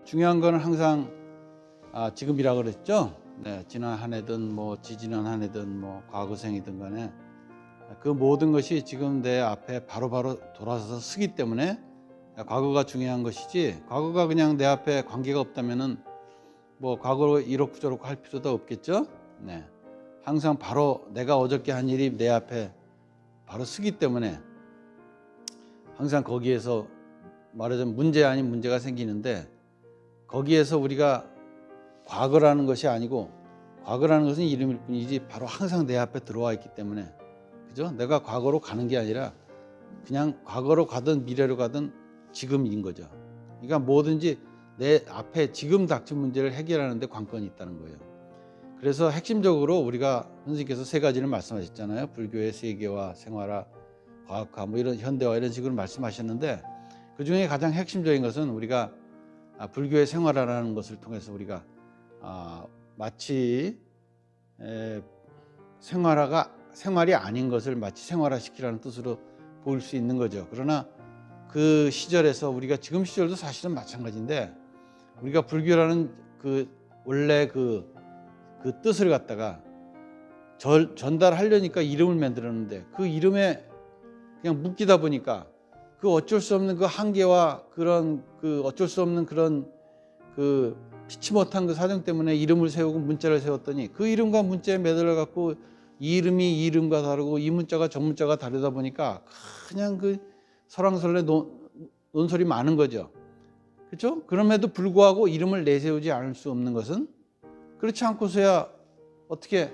중요한 거는 항상 지금이라 그랬죠. 네, 지난 한 해든 뭐 지지난 한 해든 뭐 과거생이든 간에 그 모든 것이 지금 내 앞에 바로바로 돌아서서 쓰기 때문에 과거가 중요한 것이지, 과거가 그냥 내 앞에 관계가 없다면은 뭐 과거로 이렇고 저렇고 할 필요도 없겠죠. 네, 항상 바로 내가 어저께 한 일이 내 앞에 바로 쓰기 때문에 항상 거기에서 말하자면 문제 아닌 문제가 생기는데, 거기에서 우리가 과거라는 것이 아니고, 과거라는 것은 이름일 뿐이지 바로 항상 내 앞에 들어와 있기 때문에, 그죠? 내가 과거로 가는 게 아니라 그냥 과거로 가든 미래로 가든 지금인 거죠. 그러니까 뭐든지 내 앞에 지금 닥친 문제를 해결하는 데 관건이 있다는 거예요. 그래서 핵심적으로 우리가 선생님께서 세 가지를 말씀하셨잖아요. 불교의 세계화, 생활화, 과학화, 뭐 이런 현대화 이런 식으로 말씀하셨는데, 그 중에 가장 핵심적인 것은 우리가 불교의 생활화라는 것을 통해서 우리가 마치 생활이 아닌 것을 마치 생활화시키라는 뜻으로 볼 수 있는 거죠. 그러나 그 시절에서 우리가 지금 시절도 사실은 마찬가지인데, 우리가 불교라는 그 원래 그 뜻을 갖다가 전달하려니까 이름을 만들었는데, 그 이름에 그냥 묶이다 보니까 그 어쩔 수 없는 그 한계와 그런 그 어쩔 수 없는 그런 그 피치 못한 그 사정 때문에 이름을 세우고 문자를 세웠더니, 그 이름과 문자에 매달려 갖고 이 이름이 이 이름과 다르고 이 문자가 저 문자가 다르다 보니까 그냥 그 설왕설래 논설이 많은 거죠. 그렇죠? 그럼에도 불구하고 이름을 내세우지 않을 수 없는 것은, 그렇지 않고서야 어떻게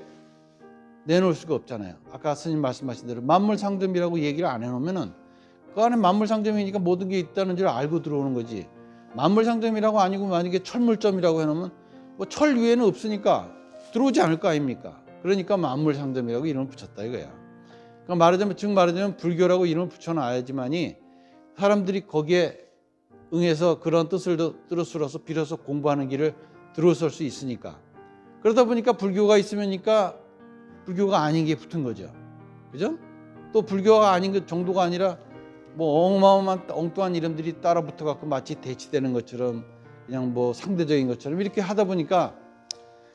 내놓을 수가 없잖아요. 아까 스님 말씀하신 대로 만물상점이라고 얘기를 안 해놓으면은 그 안에 만물상점이니까 모든 게 있다는 줄 알고 들어오는 거지. 만물상점이라고 아니고 만약에 철물점이라고 해놓으면 뭐 철 위에는 없으니까 들어오지 않을 거 아닙니까? 그러니까 만물상점이라고 이름을 붙였다 이거야. 그러니까 말하자면 불교라고 이름을 붙여놔야지만이 사람들이 거기에 응해서 그런 뜻을 들었으로서 비로소 공부하는 길을 들어설 수 있으니까. 그러다 보니까 불교가 있으면니까 불교가 아닌 게 붙은 거죠. 그죠? 또 불교가 아닌 그 정도가 아니라 뭐 어마어마한 엉뚱한 이름들이 따라 붙어 갖고 마치 대치되는 것처럼, 그냥 뭐 상대적인 것처럼 이렇게 하다 보니까,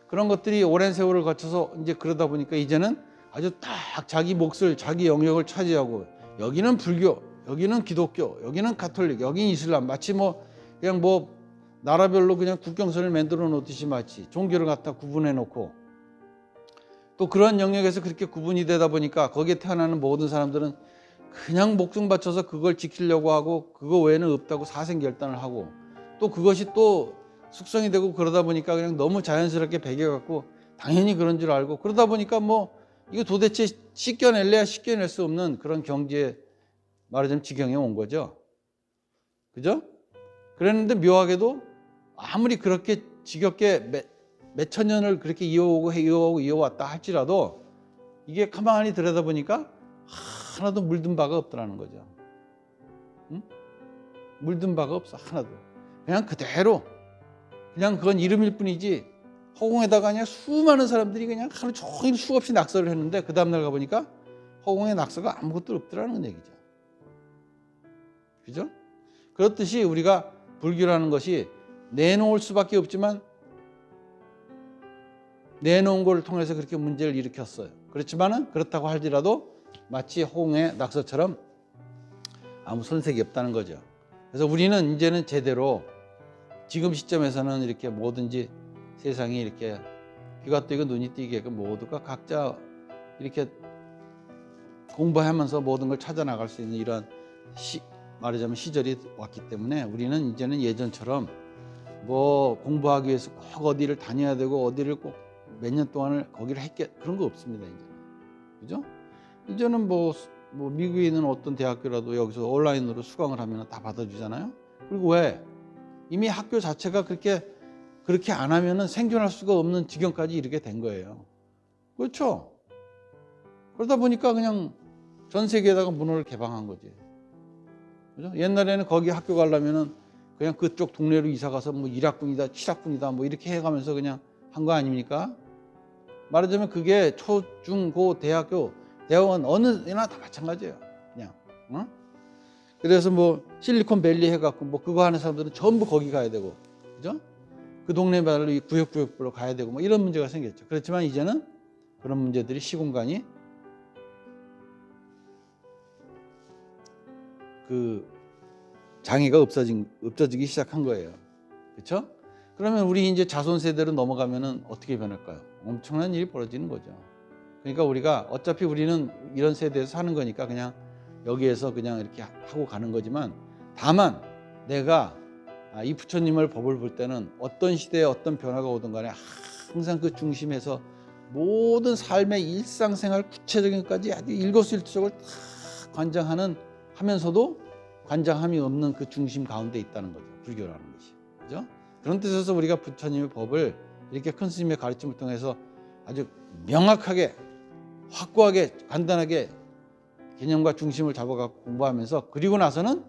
그런 것들이 오랜 세월을 거쳐서 이제 그러다 보니까 이제는 아주 딱 자기 몫을, 자기 영역을 차지하고, 여기는 불교, 여기는 기독교, 여기는 가톨릭, 여기는 이슬람, 마치 뭐 그냥 뭐 나라별로 그냥 국경선을 만들어 놓듯이 마치 종교를 갖다 구분해 놓고, 또 그런 영역에서 그렇게 구분이 되다 보니까 거기에 태어나는 모든 사람들은 그냥 목숨 바쳐서 그걸 지키려고 하고, 그거 외에는 없다고 사생결단을 하고, 또 그것이 또 숙성이 되고 그러다 보니까 그냥 너무 자연스럽게 배겨갖고 당연히 그런 줄 알고, 그러다 보니까 뭐 이거 도대체 씻겨낼래야 씻겨낼 수 없는 그런 경지에 말하자면 지경에 온 거죠. 그죠? 그랬는데 묘하게도 아무리 그렇게 지겹게 몇천 년을 그렇게 이어왔다 할지라도, 이게 가만히 들여다보니까 하나도 물든 바가 없더라는 거죠. 응? 물든 바가 없어, 하나도. 그냥 그대로, 그냥 그건 이름일 뿐이지, 허공에다가 그냥 수많은 사람들이 그냥 하루 종일 수없이 낙서를 했는데, 그 다음날 가보니까 허공에 낙서가 아무것도 없더라는 얘기죠. 그죠? 그렇듯이 우리가 불교라는 것이 내놓을 수밖에 없지만, 내놓은 걸 통해서 그렇게 문제를 일으켰어요. 그렇지만은 그렇다고 할지라도 마치 허공의 낙서처럼 아무 손색이 없다는 거죠. 그래서 우리는 이제는 제대로 지금 시점에서는 이렇게 뭐든지 세상이 이렇게 귀가 뜨이고 눈이 띄게끔 모두가 각자 이렇게 공부하면서 모든 걸 찾아 나갈 수 있는 이런 말하자면 시절이 왔기 때문에, 우리는 이제는 예전처럼 뭐 공부하기 위해서 꼭 어디를 다녀야 되고 어디를 꼭 몇 년 동안을 거기를 그런 거 없습니다. 이제는. 그죠? 이제는 뭐 미국에 있는 어떤 대학교라도 여기서 온라인으로 수강을 하면 다 받아주잖아요. 그리고 왜? 이미 학교 자체가 그렇게 안 하면은 생존할 수가 없는 지경까지 이르게 된 거예요. 그렇죠? 그러다 보니까 그냥 전 세계에다가 문호를 개방한 거지. 그죠? 옛날에는 거기 학교 가려면은 그냥 그쪽 동네로 이사 가서 뭐 1학군이다, 7학군이다 뭐 이렇게 해가면서 그냥 한 거 아닙니까? 말하자면 그게 초, 중, 고, 대학원 어느 데나 다 마찬가지예요. 그냥. 그래서 뭐 실리콘밸리 해갖고 뭐 그거 하는 사람들은 전부 거기 가야 되고, 그죠? 그 동네별로 이 구역구역별로 가야 되고 뭐 이런 문제가 생겼죠. 그렇지만 이제는 그런 문제들이 시공간이 그 장애가 없어지기 시작한 거예요. 그렇죠? 그러면 우리 이제 자손 세대로 넘어가면은 어떻게 변할까요? 엄청난 일이 벌어지는 거죠. 그러니까 우리가 어차피 우리는 이런 세대에서 사는 거니까 그냥 여기에서 그냥 이렇게 하고 가는 거지만, 다만 내가 이 부처님을 법을 볼 때는 어떤 시대에 어떤 변화가 오든 간에 항상 그 중심에서 모든 삶의 일상생활 구체적인 것까지 아주 일거수일투족을 다 관장하는 하면서도 관장함이 없는 그 중심 가운데 있다는 거죠. 불교라는 것이. 그죠? 그런 뜻에서 우리가 부처님의 법을 이렇게 큰 스님의 가르침을 통해서 아주 명확하게 확고하게 간단하게 개념과 중심을 잡아갖고 공부하면서, 그리고 나서는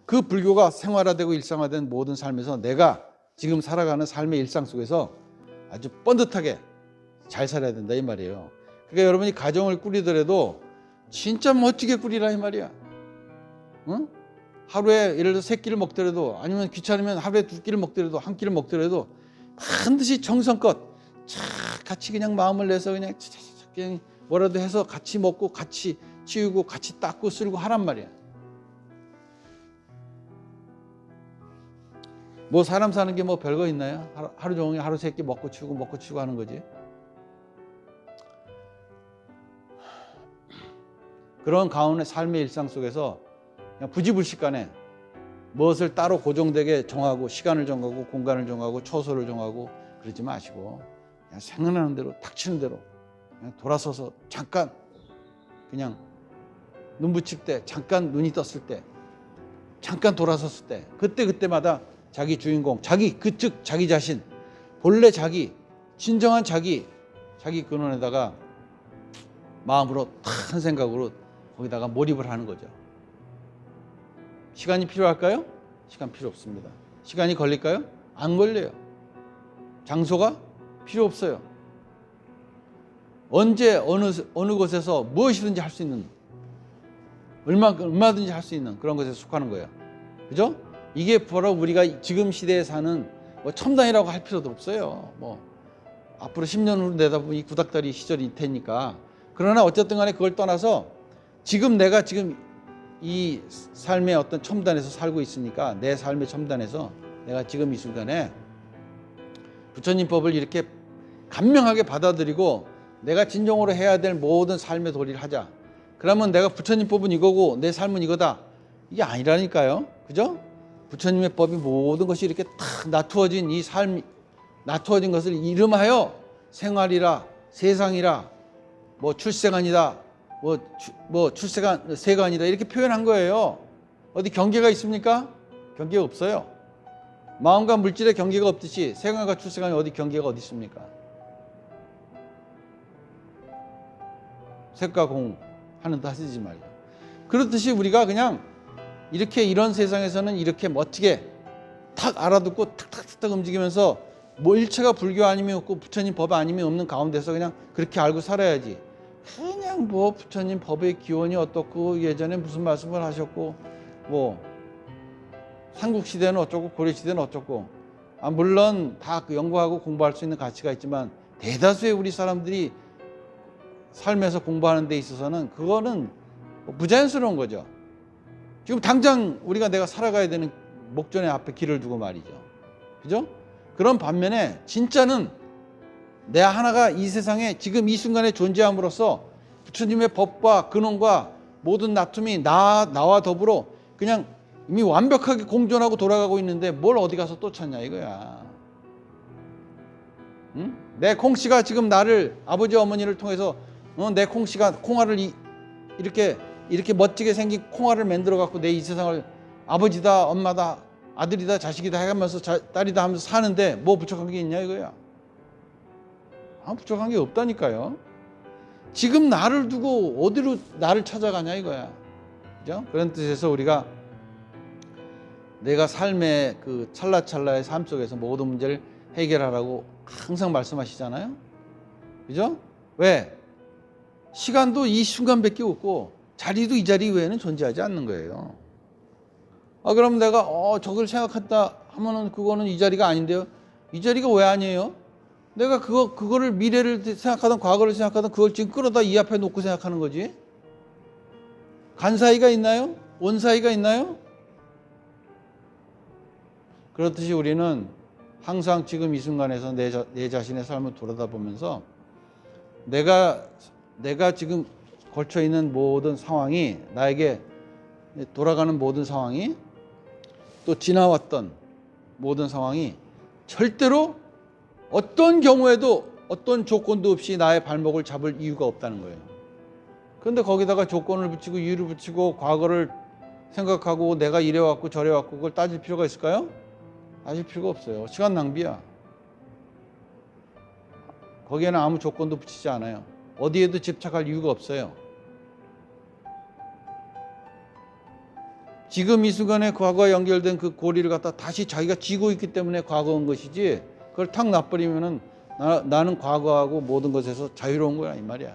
그 불교가 생활화되고 일상화된 모든 삶에서 내가 지금 살아가는 삶의 일상 속에서 아주 뻔듯하게 잘 살아야 된다 이 말이에요. 그러니까 여러분이 가정을 꾸리더라도 진짜 멋지게 꾸리라 이 말이야. 응? 하루에 예를 들어 세 끼를 먹더라도, 아니면 귀찮으면 하루에 두 끼를 먹더라도, 한 끼를 먹더라도 반드시 정성껏 같이 그냥 마음을 내서 그냥 뭐라도 해서 같이 먹고 같이 치우고 같이 닦고 쓸고 하란 말이야. 뭐 사람 사는 게 뭐 별거 있나요? 하루 종일 하루 세 끼 먹고 치우고 하는 거지. 그런 가운데 삶의 일상 속에서 그냥 부지불식간에 무엇을 따로 고정되게 정하고 시간을 정하고 공간을 정하고 처소를 정하고 그러지 마시고 그냥 생각나는 대로 닥치는 대로 그냥 돌아서서 잠깐 그냥 눈 붙일 때, 잠깐 눈이 떴을 때, 잠깐 돌아섰을 때, 그때마다 자기 주인공, 즉 자기 자신, 본래 자기, 진정한 자기 근원에다가 마음으로 한 생각으로 거기다가 몰입을 하는 거죠. 시간이 필요할까요? 시간 필요 없습니다. 시간이 걸릴까요? 안 걸려요. 장소가 필요 없어요. 언제 어느 곳에서 무엇이든지 할 수 있는, 얼마든지 할 수 있는 그런 것에 속하는 거예요. 그죠? 이게 바로 우리가 지금 시대에 사는 뭐 첨단이라고 할 필요도 없어요. 뭐 앞으로 10년 후 내다보면 이 구닥다리 시절이 테니까. 그러나 어쨌든 간에 그걸 떠나서 내가 지금 이 삶의 어떤 첨단에서 살고 있으니까, 내 삶의 첨단에서 내가 지금 이 순간에 부처님 법을 이렇게 간명하게 받아들이고 내가 진정으로 해야 될 모든 삶의 도리를 하자. 그러면 내가 부처님 법은 이거고 내 삶은 이거다. 이게 아니라니까요. 그죠? 부처님의 법이 모든 것이 이렇게 탁 나투어진 이 삶, 나투어진 것을 이름하여 생활이라, 세상이라, 뭐 출생안이다, 뭐 출생안, 세간이다 이렇게 표현한 거예요. 어디 경계가 있습니까? 경계가 없어요. 마음과 물질의 경계가 없듯이 세간과 출생안이 어디 경계가 어디 있습니까? 색과 공 하는 듯 하시지 말이야. 그렇듯이 우리가 그냥 이렇게 이런 세상에서는 이렇게 멋지게 탁 알아듣고 탁탁탁 움직이면서 뭐 일체가 불교 아니면 없고 부처님 법 아니면 없는 가운데서 그냥 그렇게 알고 살아야지. 그냥 뭐 부처님 법의 기원이 어떻고 예전에 무슨 말씀을 하셨고 뭐 삼국시대는 어쩌고 고려시대는 어쩌고, 물론 다 연구하고 공부할 수 있는 가치가 있지만 대다수의 우리 사람들이 삶에서 공부하는 데 있어서는 그거는 부자연스러운 거죠. 지금 당장 내가 살아가야 되는 목전에 앞에 길을 두고 말이죠. 그죠? 그런 반면에 진짜는 내 하나가 이 세상에 지금 이 순간에 존재함으로써 부처님의 법과 근원과 모든 나툼이 나와 더불어 그냥 이미 완벽하게 공존하고 돌아가고 있는데 뭘 어디 가서 또 찾냐 이거야. 응? 내 콩씨가 지금 나를, 아버지 어머니를 통해서 내 콩씨가 콩알을 이렇게 멋지게 생긴 콩알을 만들어 갖고 내 이 세상을 아버지다, 엄마다, 아들이다, 자식이다 해가면서 딸이다 하면서 사는데 뭐 부족한 게 있냐 이거야. 부족한 게 없다니까요. 지금 나를 두고 어디로 나를 찾아가냐 이거야. 그죠? 그런 뜻에서 우리가 내가 삶의 그 찰나찰나의 삶 속에서 모든 문제를 해결하라고 항상 말씀하시잖아요. 그죠? 왜? 시간도 이 순간밖에 없고 자리도 이 자리 외에는 존재하지 않는 거예요. 그럼 내가 저걸 생각한다 하면은 그거는 이 자리가 아닌데요. 이 자리가 왜 아니에요? 내가 그거를 미래를 생각하든 과거를 생각하든 그걸 지금 끌어다 이 앞에 놓고 생각하는 거지. 간 사이가 있나요? 원 사이가 있나요? 그렇듯이 우리는 항상 지금 이 순간에서 내 자신의 삶을 돌아다보면서 내가 지금 걸쳐 있는 모든 상황이, 나에게 돌아가는 모든 상황이, 또 지나왔던 모든 상황이 절대로 어떤 경우에도 어떤 조건도 없이 나의 발목을 잡을 이유가 없다는 거예요. 그런데 거기다가 조건을 붙이고 이유를 붙이고 과거를 생각하고 내가 이래왔고 저래왔고 그걸 따질 필요가 있을까요? 따질 필요가 없어요. 시간 낭비야. 거기에는 아무 조건도 붙이지 않아요. 어디에도 집착할 이유가 없어요. 지금 이 순간에 과거와 연결된 그 고리를 갖다 다시 자기가 쥐고 있기 때문에 과거인 것이지, 그걸 탁 놔버리면은 나는 과거하고 모든 것에서 자유로운 거야 이 말이야.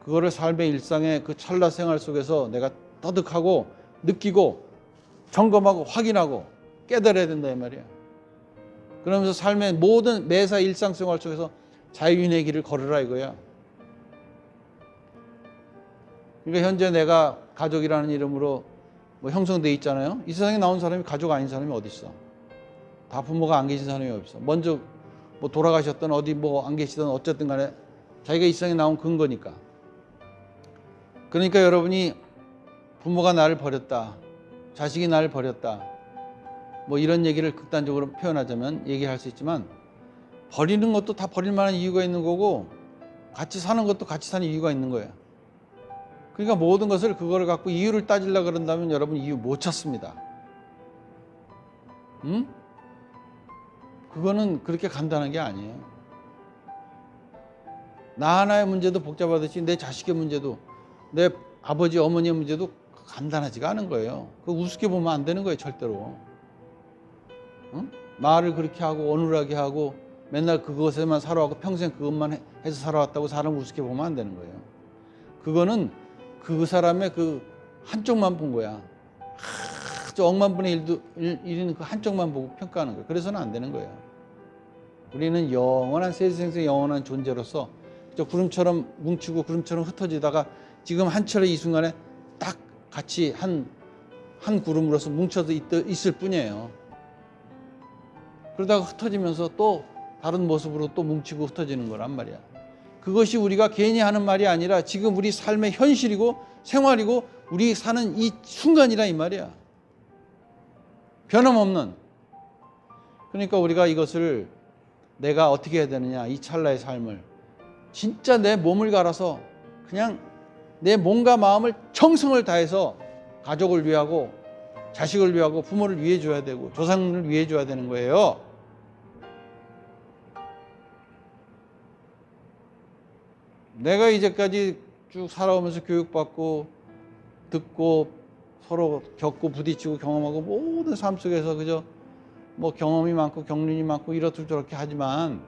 그거를 삶의 일상의 그 찰나 생활 속에서 내가 터득하고 느끼고 점검하고 확인하고 깨달아야 된다 이 말이야. 그러면서 삶의 모든 매사 일상생활 속에서 자유인의 길을 걸으라 이거야. 그러니까 현재 내가 가족이라는 이름으로 뭐 형성돼 있잖아요. 이 세상에 나온 사람이 가족 아닌 사람이 어디 있어? 다 부모가 안 계신 사람이 없어. 먼저 뭐 돌아가셨든 어디 뭐 안 계시든 어쨌든 간에 자기가 이 세상에 나온 근거니까. 그러니까 여러분이 부모가 나를 버렸다, 자식이 나를 버렸다, 뭐 이런 얘기를 극단적으로 표현하자면 얘기할 수 있지만, 버리는 것도 다 버릴 만한 이유가 있는 거고 같이 사는 것도 같이 사는 이유가 있는 거예요. 그러니까 모든 것을 그거를 갖고 이유를 따지려고 그런다면 여러분 이유 못 찾습니다. 응? 그거는 그렇게 간단한 게 아니에요. 나 하나의 문제도 복잡하듯이 내 자식의 문제도, 내 아버지 어머니의 문제도 간단하지가 않은 거예요. 그거 우습게 보면 안 되는 거예요 절대로. 응? 말을 그렇게 하고 어눌하게 하고 맨날 그것에만 살아왔고 평생 그것만 해서 살아왔다고 사람 우습게 보면 안 되는 거예요. 그거는 그 사람의 그 한쪽만 본 거야. 아주 억만분의 1인 그 한쪽만 보고 평가하는 거예요. 그래서는 안 되는 거예요. 우리는 영원한 세생생 영원한 존재로서 구름처럼 뭉치고 구름처럼 흩어지다가 지금 한 철의 이 순간에 딱 같이 한 구름으로서 뭉쳐서 있을 뿐이에요. 그러다가 흩어지면서 또 다른 모습으로 또 뭉치고 흩어지는 거란 말이야. 그것이 우리가 괜히 하는 말이 아니라 지금 우리 삶의 현실이고 생활이고 우리 사는 이 순간이라 이 말이야. 변함없는. 그러니까 우리가 이것을 내가 어떻게 해야 되느냐, 이 찰나의 삶을 진짜 내 몸을 갈아서 그냥 내 몸과 마음을 정성을 다해서 가족을 위하고 자식을 위하고 부모를 위해 줘야 되고 조상을 위해 줘야 되는 거예요. 내가 이제까지 쭉 살아오면서 교육받고 듣고 서로 겪고 부딪히고 경험하고 모든 삶 속에서 그저 뭐 경험이 많고 경륜이 많고 이렇듯 저렇게 하지만,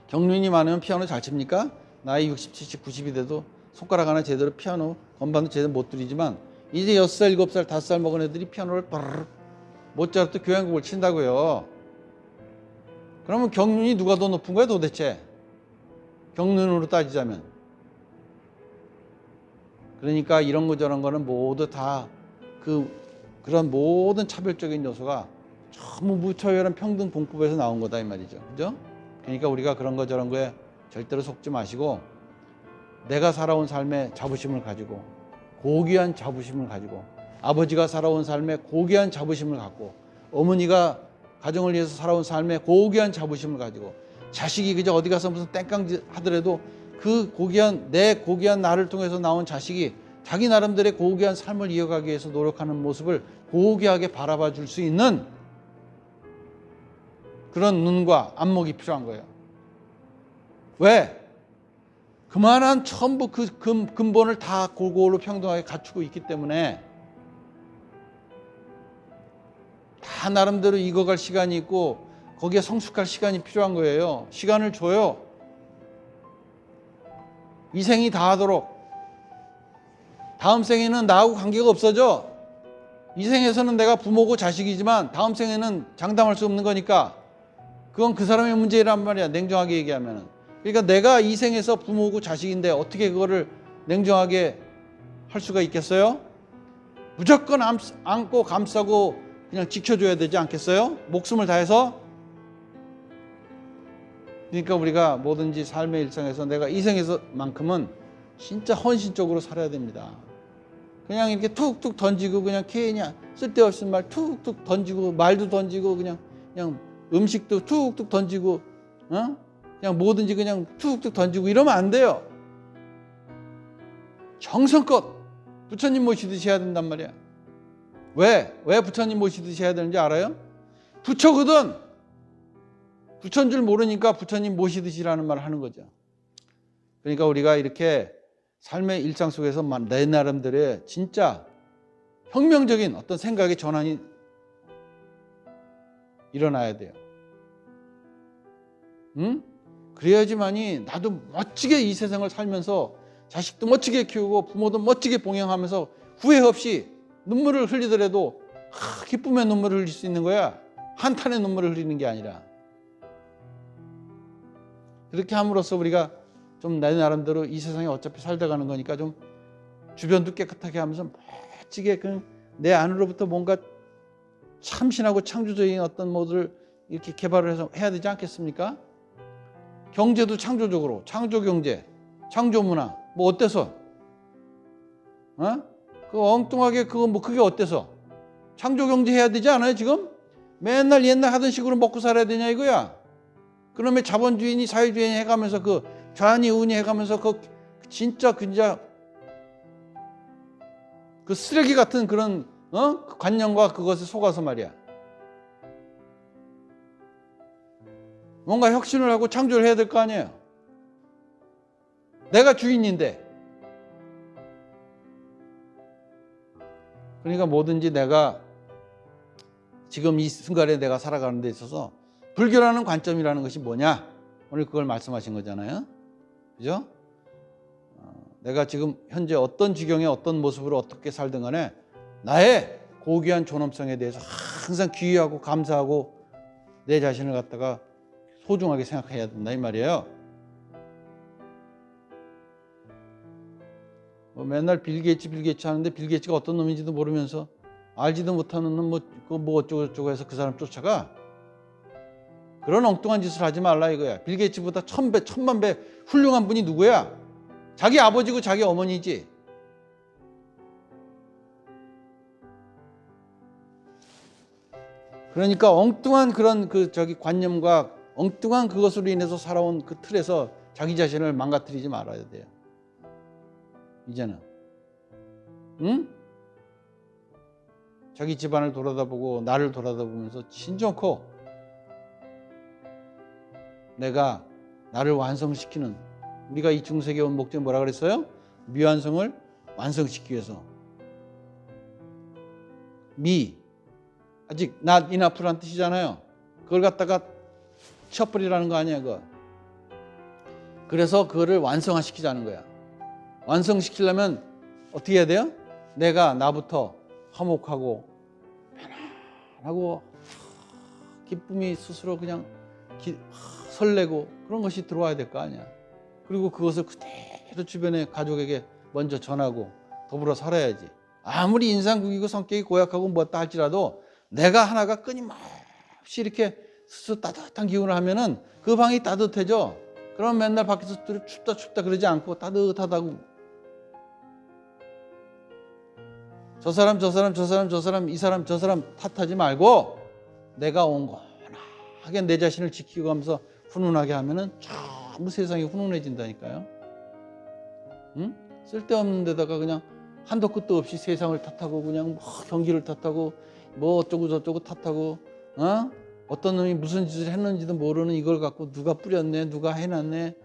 경륜이 많으면 피아노 잘 칩니까? 나이 60, 70, 90이 돼도 손가락 하나 제대로 피아노 건반도 제대로 못 들이지만 이제 6살, 7살, 5살 먹은 애들이 피아노를 모차르트 교향곡을 친다고요. 그러면 경륜이 누가 더 높은 거야 도대체? 경륜으로 따지자면. 그러니까 이런 거 저런 거는 모두 다 그런 모든 차별적인 요소가 전부 무차별한 평등 봉법에서 나온 거다 이 말이죠. 그죠? 그러니까 우리가 그런 거 저런 거에 절대로 속지 마시고 내가 살아온 삶의 자부심을 가지고, 고귀한 자부심을 가지고, 아버지가 살아온 삶의 고귀한 자부심을 갖고, 어머니가 가정을 위해서 살아온 삶의 고귀한 자부심을 가지고, 자식이 그저 어디 가서 무슨 땡깡짓 하더라도 그 고귀한 내 고귀한 나를 통해서 나온 자식이 자기 나름대로의 고귀한 삶을 이어가기 위해서 노력하는 모습을 고귀하게 바라봐 줄 수 있는 그런 눈과 안목이 필요한 거예요. 왜? 그만한 전부 그 근본을 다 골고루 평등하게 갖추고 있기 때문에 다 나름대로 익어갈 시간이 있고 거기에 성숙할 시간이 필요한 거예요. 시간을 줘요. 이 생이 다 하도록. 다음 생에는 나하고 관계가 없어져. 이 생에서는 내가 부모고 자식이지만 다음 생에는 장담할 수 없는 거니까 그건 그 사람의 문제란 말이야. 냉정하게 얘기하면은. 그러니까 내가 이 생에서 부모고 자식인데 어떻게 그거를 냉정하게 할 수가 있겠어요? 무조건 안고 감싸고 그냥 지켜줘야 되지 않겠어요? 목숨을 다해서. 그러니까 우리가 뭐든지 삶의 일상에서 내가 이 생에서만큼은 진짜 헌신적으로 살아야 됩니다. 그냥 이렇게 툭툭 던지고 그냥 괜히 쓸데없는 말 툭툭 던지고 말도 던지고 그냥 음식도 툭툭 던지고 그냥 뭐든지 그냥 툭툭 던지고 이러면 안 돼요. 정성껏 부처님 모시듯이 해야 된단 말이야. 왜 부처님 모시듯이 해야 되는지 알아요? 부처거든. 부처인 줄 모르니까 부처님 모시듯이라는 말을 하는 거죠. 그러니까 우리가 이렇게 삶의 일상 속에서 내 나름대로의 진짜 혁명적인 어떤 생각의 전환이 일어나야 돼요. 그래야지만이 나도 멋지게 이 세상을 살면서 자식도 멋지게 키우고 부모도 멋지게 봉양하면서 후회 없이 눈물을 흘리더라도 기쁨의 눈물을 흘릴 수 있는 거야. 한탄의 눈물을 흘리는 게 아니라. 그렇게 함으로써 우리가 좀 내 나름대로 이 세상에 어차피 살다 가는 거니까 좀 주변도 깨끗하게 하면서 멋지게 내 안으로부터 뭔가 참신하고 창조적인 어떤 모드를 이렇게 개발을 해서 해야 되지 않겠습니까? 경제도 창조적으로, 창조경제, 창조문화, 뭐 어때서? 그 엉뚱하게 그게 어때서? 창조경제 해야 되지 않아요 지금? 맨날 옛날 하던 식으로 먹고 살아야 되냐 이거야. 그러면 자본주의니 사회주의니 해가면서 그 좌니 우니 해가면서 진짜 그 쓰레기 같은 그런 그 관념과 그것에 속아서 말이야. 뭔가 혁신을 하고 창조를 해야 될 거 아니에요. 내가 주인인데. 그러니까 뭐든지 내가 지금 이 순간에 내가 살아가는 데 있어서 불교라는 관점이라는 것이 뭐냐? 오늘 그걸 말씀하신 거잖아요. 그죠? 내가 지금 현재 어떤 지경에 어떤 모습으로 어떻게 살든 간에 나의 고귀한 존엄성에 대해서 항상 귀의하고 감사하고 내 자신을 갖다가 소중하게 생각해야 된다 이 말이에요. 맨날 빌 게이츠 하는데 빌 게이츠가 어떤 놈인지도 모르면서 알지도 못하는 놈 뭐 어쩌고 해서 그 사람 쫓아가. 그런 엉뚱한 짓을 하지 말라 이거야. 빌 게이츠보다 1000배, 1000만 배 훌륭한 분이 누구야? 자기 아버지고 자기 어머니지. 그러니까 엉뚱한 그런 관념과 엉뚱한 그것으로 인해서 살아온 그 틀에서 자기 자신을 망가뜨리지 말아야 돼요. 이제는. 자기 집안을 돌아다보고 나를 돌아다보면서 신정코 내가 나를 완성시키는, 우리가 이 중세기에 온 목적이 뭐라 그랬어요? 미완성을 완성시키기 위해서. 아직 not enough란 뜻이잖아요. 그걸 갖다가 치워버리라는 거 아니야 그거. 그래서 그거를 완성화시키자는 거야. 완성시키려면 어떻게 해야 돼요? 내가 나부터 화목하고 편안하고 기쁨이 스스로 그냥 설레고 그런 것이 들어와야 될 거 아니야. 그리고 그것을 그대로 주변의 가족에게 먼저 전하고 더불어 살아야지. 아무리 인상국이고 성격이 고약하고 뭐다 할지라도 내가 하나가 끊임없이 이렇게 스스로 따뜻한 기운을 하면은 그 방이 따뜻해져. 그럼 맨날 밖에서 춥다 그러지 않고 따뜻하다고. 저 사람 이 사람 저 사람 탓하지 말고 내가 온건하게 내 자신을 지키고 가면서 훈훈하게 하면은 전부 세상이 훈훈해진다니까요. 쓸데없는 데다가 그냥 한도 끝도 없이 세상을 탓하고 그냥 경기를 탓하고 뭐 어쩌고 저쩌고 탓하고 어떤 놈이 무슨 짓을 했는지도 모르는 이걸 갖고 누가 뿌렸네 누가 해놨네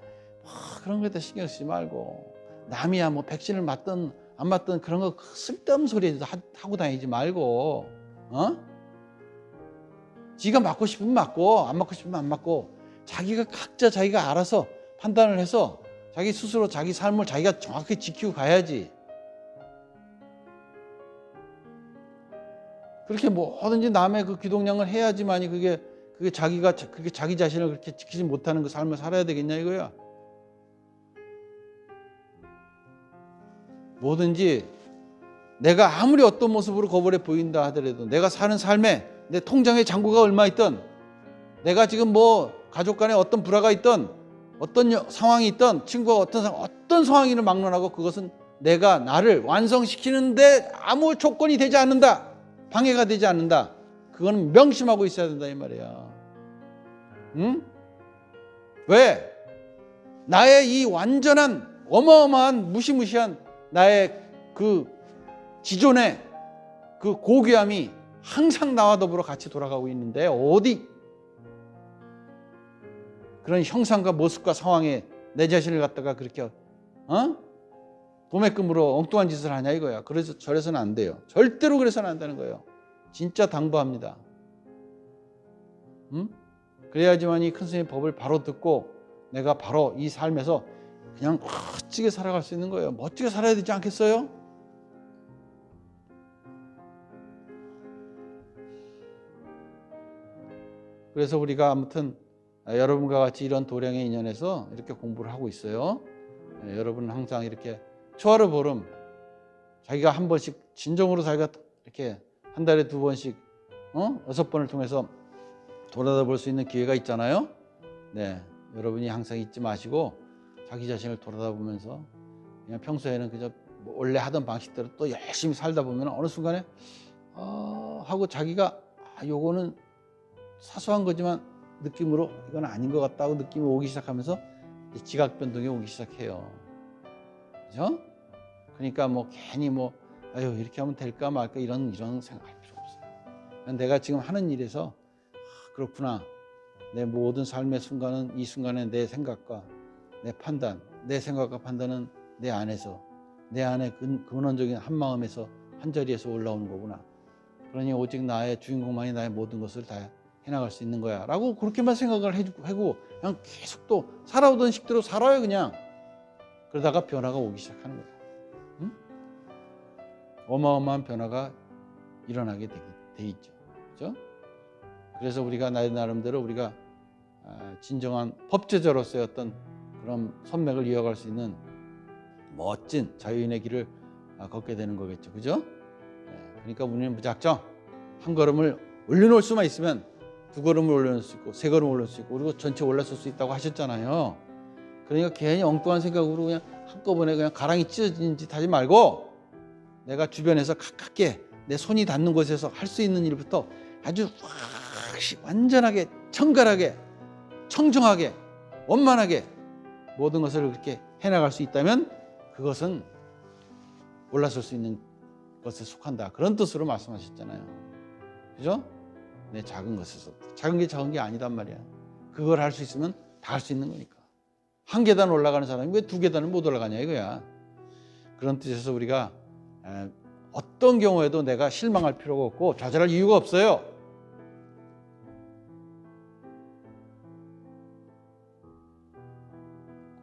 그런 거에다 신경 쓰지 말고 남이야 뭐 백신을 맞든 안 맞든 그런 거 쓸데없는 소리 하고 다니지 말고 지가 맞고 싶으면 맞고 안 맞고 싶으면 안 맞고 자기가 각자 자기가 알아서 판단을 해서 자기 스스로 자기 삶을 자기가 정확히 지키고 가야지. 그렇게 뭐든지 남의 그 기동량을 해야지만이 그게 자기가 그렇게 자기 자신을 그렇게 지키지 못하는 그 삶을 살아야 되겠냐 이거야. 뭐든지 내가 아무리 어떤 모습으로 거벌해 보인다 하더라도 내가 사는 삶에 내 통장에 잔고가 얼마 있든 내가 지금 뭐 가족 간에 어떤 불화가 있든 어떤 상황이 있든 친구가 어떤 상황이를 막론하고 그것은 내가 나를 완성시키는데 아무 조건이 되지 않는다. 방해가 되지 않는다. 그거는 명심하고 있어야 된다 이 말이야. 응? 왜? 나의 이 완전한 어마어마한 무시무시한 나의 그 지존의 그 고귀함이 항상 나와 더불어 같이 돌아가고 있는데 어디 그런 형상과 모습과 상황에 내 자신을 갖다가 그렇게 도매금으로 엉뚱한 짓을 하냐 이거야. 그래서 저래서는 안 돼요. 절대로 그래서는 안 되는 거예요. 진짜 당부합니다. 그래야지만 이 큰 스님의 법을 바로 듣고 내가 바로 이 삶에서 그냥 멋지게 살아갈 수 있는 거예요. 멋지게 살아야 되지 않겠어요? 그래서 우리가 아무튼 여러분과 같이 이런 도량의 인연에서 이렇게 공부를 하고 있어요. 여러분은 항상 이렇게 초하루 보름 자기가 한 번씩 진정으로 자기가 이렇게 한 달에 2번씩 6번을 통해서 돌아다 볼 수 있는 기회가 있잖아요. 네, 여러분이 항상 잊지 마시고 자기 자신을 돌아다 보면서 그냥 평소에는 그저 원래 하던 방식대로 또 열심히 살다 보면 어느 순간에 하고 자기가 요거는 사소한 거지만 느낌으로 이건 아닌 것 같다고 느낌이 오기 시작하면서 지각 변동이 오기 시작해요. 그죠? 그러니까 뭐 괜히 아유 이렇게 하면 될까 말까 이런 생각할 필요 없어요. 내가 지금 하는 일에서 그렇구나. 내 모든 삶의 순간은 이 순간에 내 생각과 내 판단, 내 생각과 판단은 내 안에서 내 안에 근원적인 한마음에서 한자리에서 올라오는 거구나. 그러니 오직 나의 주인공만이 나의 모든 것을 다 해나갈 수 있는 거야 라고 그렇게만 생각을 하고 그냥 계속 또 살아오던 식대로 살아요 그냥. 그러다가 변화가 오기 시작하는 거야. 응? 어마어마한 변화가 일어나게 돼 있죠. 그렇죠? 그래서 우리가 나름대로 우리가 진정한 법제자로서의 어떤 그런 선맥을 이어갈 수 있는 멋진 자유인의 길을 걷게 되는 거겠죠. 그죠? 네, 그러니까 우리는 무작정 한 걸음을 올려놓을 수만 있으면 2걸음을 올려놓을 수 있고 3걸음 올릴 수 있고 그리고 전체 올라설 수 있다고 하셨잖아요. 그러니까 괜히 엉뚱한 생각으로 그냥 한꺼번에 그냥 가랑이 찢어진 짓 하지 말고 내가 주변에서 가깝게 내 손이 닿는 곳에서 할 수 있는 일부터 아주 완전하게 청결하게 청정하게 원만하게 모든 것을 그렇게 해나갈 수 있다면 그것은 올라설 수 있는 것에 속한다. 그런 뜻으로 말씀하셨잖아요. 그죠? 내 작은 것에서 작은 게 작은 게 아니단 말이야. 그걸 할 수 있으면 다 할 수 있는 거니까. 한 계단 올라가는 사람이 왜 2계단을 못 올라가냐 이거야. 그런 뜻에서 우리가 어떤 경우에도 내가 실망할 필요가 없고 좌절할 이유가 없어요.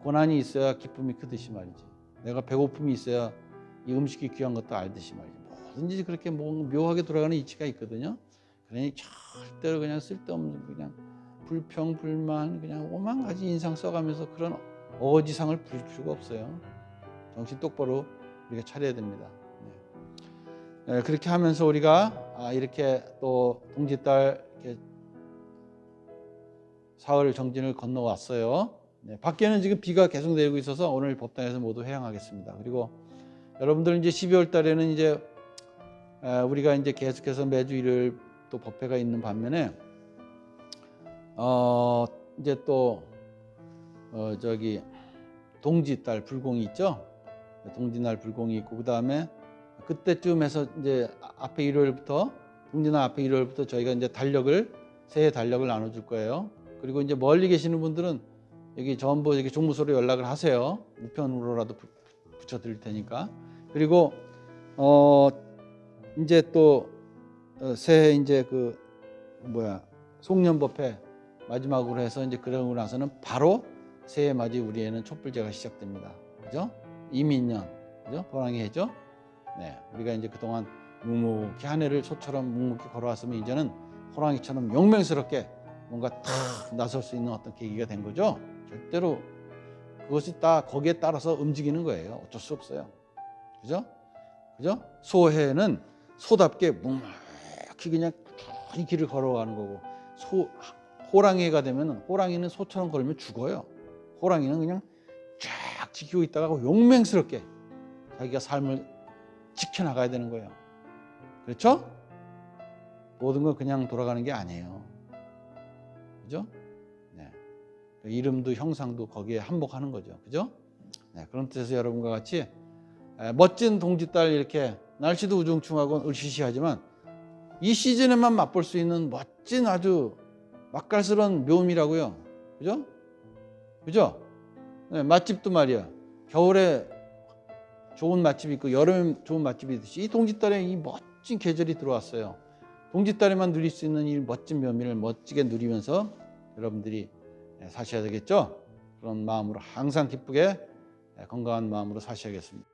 고난이 있어야 기쁨이 크듯이 말이지. 내가 배고픔이 있어야 이 음식이 귀한 것도 알듯이 말이지. 뭐든지 그렇게 묘하게 돌아가는 이치가 있거든요. 그러니 절대로 그냥 쓸데없는 그냥 불평, 불만 그냥 오만 가지 인상 써가면서 그런 어거지상을 부릴 필요가 없어요. 정신 똑바로 우리가 차려야 됩니다. 네, 그렇게 하면서 우리가 이렇게 또 동짓달 이렇게 사흘 정진을 건너왔어요. 네, 밖에는 지금 비가 계속 내리고 있어서 오늘 법당에서 모두 회향하겠습니다. 그리고 여러분들 이제 12월 달에는 이제 우리가 이제 계속해서 매주 일요일 또 법회가 있는 반면에 이제 또 저기 동짓달 불공이 있죠. 동짓날 불공이 있고 그다음에 그때쯤 해서 이제 앞에 일요일부터 동짓날 앞에 일요일부터 저희가 이제 새해 달력을 나눠줄 거예요. 그리고 이제 멀리 계시는 분들은 여기 전부 이렇게 종무소로 연락을 하세요. 우편으로라도 붙여드릴 테니까. 그리고 이제 또 새해 이제 송년법회 마지막으로 해서 이제 그러고 나서는 바로 새해 맞이 우리에는 촛불제가 시작됩니다. 그죠? 이민년, 그죠? 호랑이 해죠? 네, 우리가 이제 그동안 묵묵히 한 해를 소처럼 묵묵히 걸어왔으면 이제는 호랑이처럼 용맹스럽게 뭔가 탁 나설 수 있는 어떤 계기가 된 거죠. 절대로 그것이 다 거기에 따라서 움직이는 거예요. 어쩔 수 없어요. 그죠? 그죠? 소해는 소답게 묵묵히 그냥 이 길을 걸어가는 거고, 호랑이가 되면 호랑이는 소처럼 걸으면 죽어요. 호랑이는 그냥 쫙 지키고 있다가 용맹스럽게 자기가 삶을 지켜나가야 되는 거예요. 그렇죠? 모든 건 그냥 돌아가는 게 아니에요. 그죠? 네. 이름도 형상도 거기에 한몫하는 거죠. 그죠? 네. 그런 뜻에서 여러분과 같이 멋진 동짓달, 이렇게 날씨도 우중충하고 으시시하지만 이 시즌에만 맛볼 수 있는 멋진 아주 맛깔스러운 묘미라고요. 그죠? 그죠? 네, 맛집도 말이야. 겨울에 좋은 맛집이 있고 여름에 좋은 맛집이 있듯이 이 동짓달에 이 멋진 계절이 들어왔어요. 동짓달에만 누릴 수 있는 이 멋진 묘미를 멋지게 누리면서 여러분들이 사셔야 되겠죠? 그런 마음으로 항상 기쁘게 건강한 마음으로 사셔야겠습니다.